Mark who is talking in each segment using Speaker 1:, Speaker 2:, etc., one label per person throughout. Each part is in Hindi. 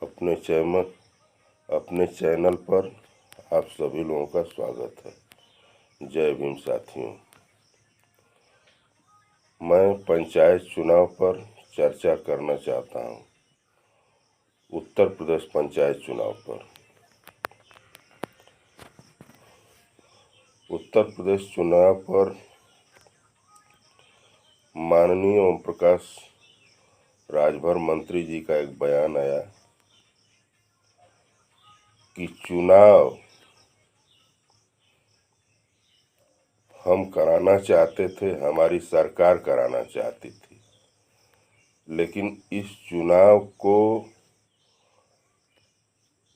Speaker 1: अपने चैनल अपने चैनल पर आप सभी लोगों का स्वागत है। जय भीम साथियों। मैं पंचायत चुनाव पर चर्चा करना चाहता हूं। उत्तर प्रदेश पंचायत चुनाव पर। उत्तर प्रदेश चुनाव पर माननीय ओम प्रकाश राजभर मंत्री जी का एक बयान आया कि चुनाव हम कराना चाहते थे, हमारी सरकार कराना चाहती थी, लेकिन इस चुनाव को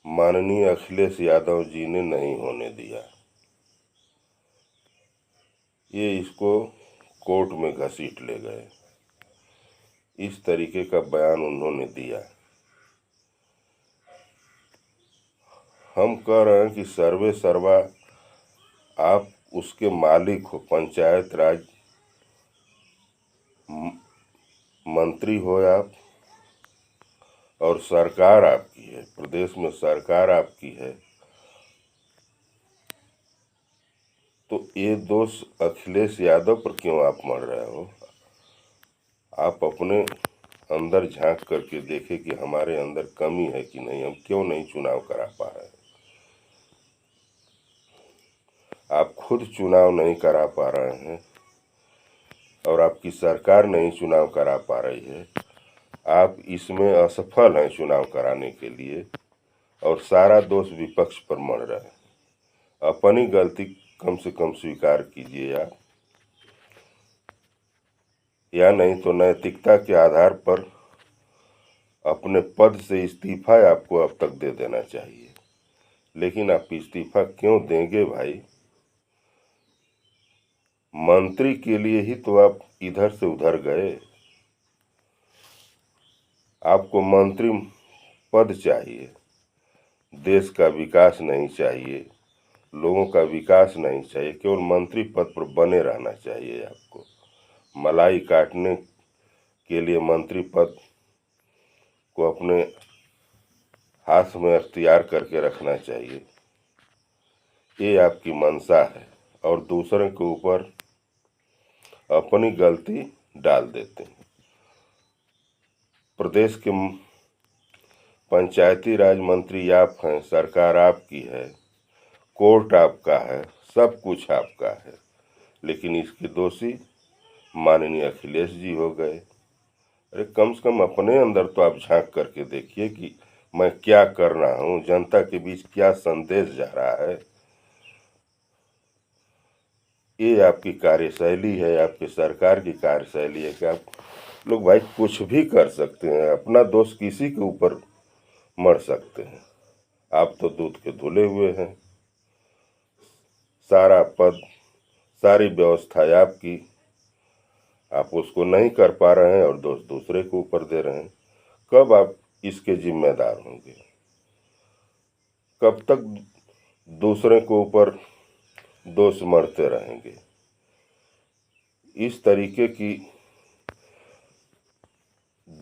Speaker 1: माननीय अखिलेश यादव जी ने नहीं होने दिया। ये इसको कोर्ट में घसीट ले गए। इस तरीके का बयान उन्होंने दिया। हम कह रहे हैं कि सर्वे सर्वा आप उसके मालिक हो, पंचायत राज मंत्री हो आप, और सरकार आपकी है, प्रदेश में सरकार आपकी है, तो ये दोष अखिलेश यादव पर क्यों आप मढ़ रहे हो? आप अपने अंदर झांक करके देखें कि हमारे अंदर कमी है कि नहीं, हम क्यों नहीं चुनाव करा पा रहे हैं। आप खुद चुनाव नहीं करा पा रहे हैं और आपकी सरकार नहीं चुनाव करा पा रही है। आप इसमें असफल हैं चुनाव कराने के लिए, और सारा दोष विपक्ष पर मढ़ रहा है। अपनी गलती कम से कम स्वीकार कीजिए आप, या नहीं तो नैतिकता के आधार पर अपने पद से इस्तीफा आपको अब तक दे देना चाहिए। लेकिन आप इस्तीफा क्यों देंगे भाई? मंत्री के लिए ही तो आप इधर से उधर गए। आपको मंत्री पद चाहिए, देश का विकास नहीं चाहिए, लोगों का विकास नहीं चाहिए, केवल मंत्री पद पर बने रहना चाहिए। आपको मलाई काटने के लिए मंत्री पद को अपने हाथ में अख्तियार करके रखना चाहिए, ये आपकी मंशा है, और दूसरे के ऊपर अपनी गलती डाल देते हैं। प्रदेश के पंचायती राज मंत्री आप हैं, सरकार आपकी है, कोर्ट आपका है, सब कुछ आपका है, लेकिन इसके दोषी माननीय अखिलेश जी हो गए। अरे कम से कम अपने अंदर तो आप झांक करके देखिए कि मैं क्या कर रहा हूँ, जनता के बीच क्या संदेश जा रहा है। ये आपकी कार्यशैली है, आपकी सरकार की कार्यशैली है कि आप लोग भाई कुछ भी कर सकते हैं, अपना दोष किसी के ऊपर मढ़ सकते हैं। आप तो दूध के धुले हुए हैं, सारा पद, सारी व्यवस्था आपकी, आप उसको नहीं कर पा रहे हैं और दोष दूसरे के ऊपर दे रहे हैं। कब आप इसके जिम्मेदार होंगे? कब तक दूसरे के ऊपर दोष मढ़ते रहेंगे? इस तरीके की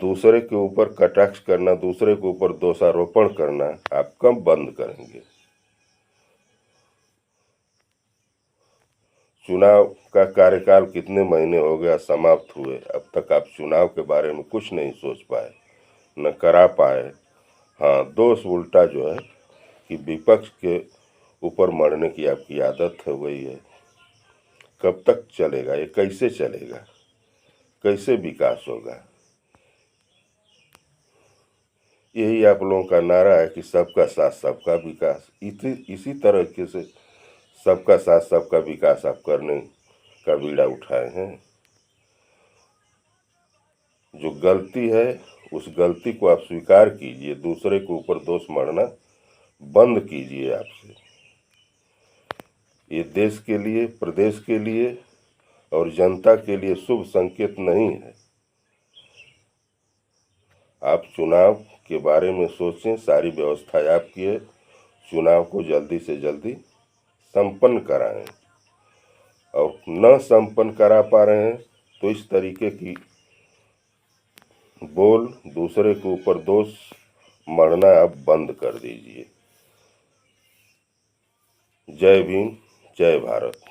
Speaker 1: दूसरे के ऊपर कटाक्ष करना, दूसरे के ऊपर दोषारोपण करना आप कब बंद करेंगे? चुनाव का कार्यकाल कितने महीने हो गया समाप्त हुए, अब तक आप चुनाव के बारे में कुछ नहीं सोच पाए, न करा पाए। हाँ, दोष उल्टा जो है कि विपक्ष के ऊपर मरने की आपकी आदत हो गई है। कब तक चलेगा ये? कैसे चलेगा? कैसे विकास होगा? यही आप लोगों का नारा है कि सबका साथ सबका विकास। इसी तरीके से सबका साथ सबका विकास आप करने का बीड़ा उठाए हैं। जो गलती है उस गलती को आप स्वीकार कीजिए, दूसरे के ऊपर दोष मढ़ना बंद कीजिए आपसे। ये देश के लिए, प्रदेश के लिए और जनता के लिए शुभ संकेत नहीं है। आप चुनाव के बारे में सोचें, सारी व्यवस्था आपकी है, चुनाव को जल्दी से जल्दी संपन्न कराएं। और न संपन्न करा पा रहे हैं तो इस तरीके की बोल, दूसरे के ऊपर दोष मरना अब बंद कर दीजिए। जय भीम, जय भारत।